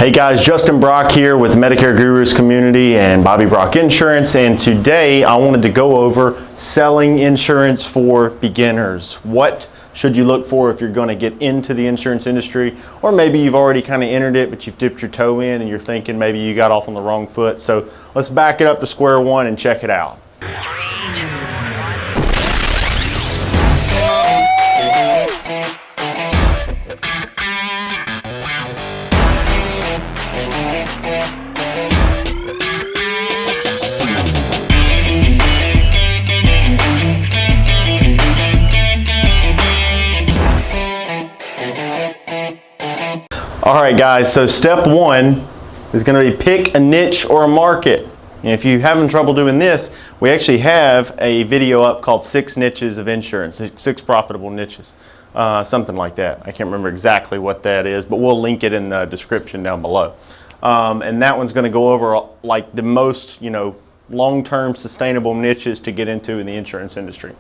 Hey guys, Justin Brock here with Medicare Gurus Community and Bobby Brock Insurance, and today I wanted to go over selling insurance for beginners. What should you look for if you're going to get into the insurance industry, or maybe you've already kind of entered it but you've dipped your toe in and you're thinking maybe you got off on the wrong foot. So let's back it up to square one and check it out. All right guys, so step one is going to be pick a niche or a market. And if you're having trouble doing this, we actually have a video up called 6 niches of insurance, 6 profitable niches, something like that. I can't remember exactly what that is, but we'll link it in the description down below. And that one's going to go over like the most, long-term sustainable niches to get into in the insurance industry.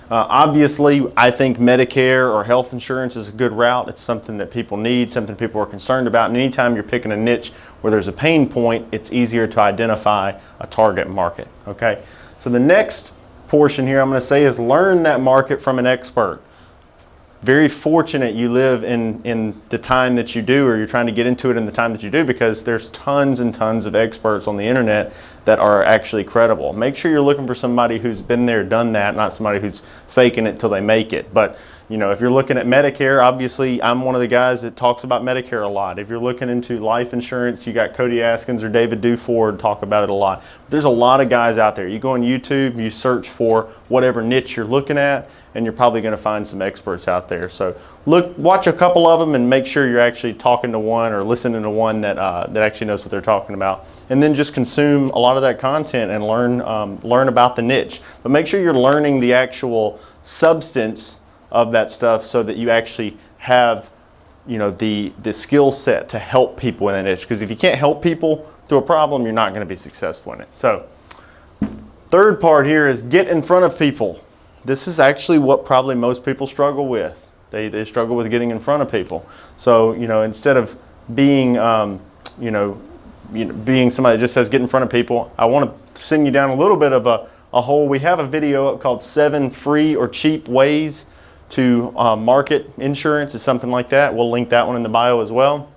Obviously, I think Medicare or health insurance is a good route. It's something that people need, something people are concerned about. And anytime you're picking a niche where there's a pain point, it's easier to identify a target market. Okay, so the next portion here I'm going to say is learn that market from an expert. Very fortunate you live in the time that you do, or you're trying to get into it in the time that you do, because there's tons and tons of experts on the internet that are actually credible. Make sure you're looking for somebody who's been there, done that, not somebody who's faking it till they make it. But if you're looking at Medicare, obviously I'm one of the guys that talks about Medicare a lot. If you're looking into life insurance, you got Cody Askins or David Duford talk about it a lot. There's a lot of guys out there. You go on YouTube, you search for whatever niche you're looking at, and you're probably going to find some experts out there. So watch a couple of them and make sure you're actually talking to one or listening to one that actually knows what they're talking about. And then just consume a lot of that content and learn about the niche. But make sure you're learning the actual substance of that stuff so that you actually have the skill set to help people in that niche. Because if you can't help people through a problem, you're not going to be successful in it. So third part here is get in front of people. This is actually what probably most people struggle with. They struggle with getting in front of people. So instead of being being somebody that just says get in front of people, I want to send you down a little bit of a hole. We have a video up called 7 free or cheap ways to market insurance. It's something like that. We'll link that one in the bio as well.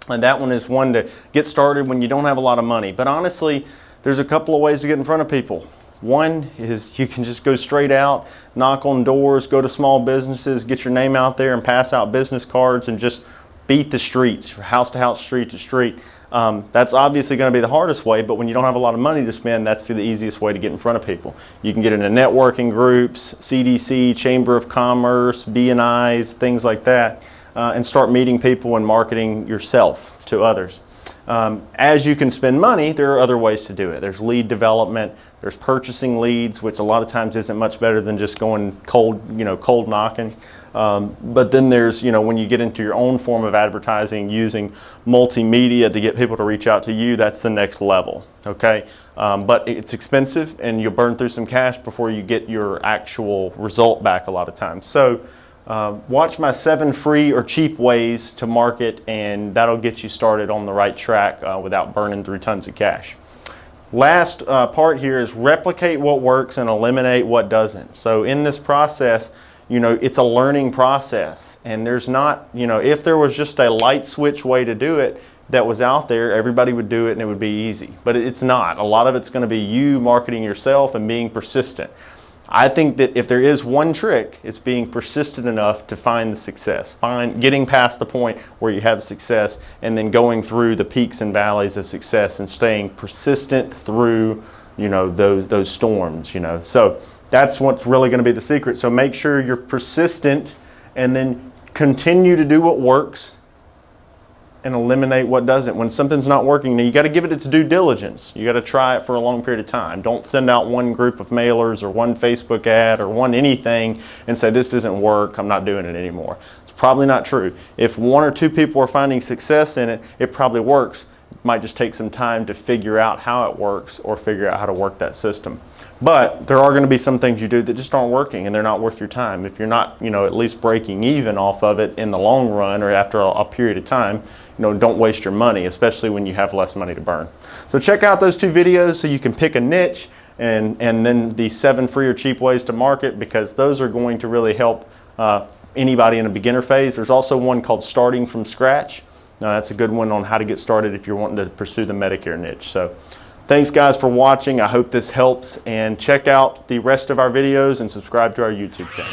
And that one is one to get started when you don't have a lot of money. But honestly, there's a couple of ways to get in front of people. One is you can just go straight out, knock on doors, go to small businesses, get your name out there and pass out business cards and just beat the streets, house to house, street to street. That's obviously going to be the hardest way, but when you don't have a lot of money to spend, that's the easiest way to get in front of people. You can get into networking groups, CDC, Chamber of Commerce, BNIs, things like that, and start meeting people and marketing yourself to others. As you can spend money, there are other ways to do it. There's lead development, there's purchasing leads, which a lot of times isn't much better than just going cold knocking. But then there's, when you get into your own form of advertising using multimedia to get people to reach out to you, that's the next level, okay? But it's expensive and you'll burn through some cash before you get your actual result back a lot of times. So watch my 7 free or cheap ways to market, and that'll get you started on the right track without burning through tons of cash. Last part here is replicate what works and eliminate what doesn't. So in this process, it's a learning process, and there's not, if there was just a light switch way to do it that was out there, everybody would do it and it would be easy. But it's not. A lot of it's going to be you marketing yourself and being persistent. I think that if there is one trick, it's being persistent enough to find the success, getting past the point where you have success, and then going through the peaks and valleys of success and staying persistent through, those storms, So that's what's really going to be the secret. So make sure you're persistent and then continue to do what works and eliminate what doesn't. When something's not working, now you got to give it its due diligence. You got to try it for a long period of time. Don't send out one group of mailers or one Facebook ad or one anything and say this doesn't work, I'm not doing it anymore. It's probably not true. If 1 or 2 people are finding success in it, it probably works. It might just take some time to figure out how it works or figure out how to work that system. But there are going to be some things you do that just aren't working and they're not worth your time. If you're not, at least breaking even off of it in the long run or after a period of time, don't waste your money, especially when you have less money to burn. So check out those 2 videos so you can pick a niche, and then the 7 free or cheap ways to market, because those are going to really help anybody in a beginner phase. There's also one called Starting from Scratch. That's a good one on how to get started if you're wanting to pursue the Medicare niche. So thanks guys for watching. I hope this helps, and check out the rest of our videos and subscribe to our YouTube channel.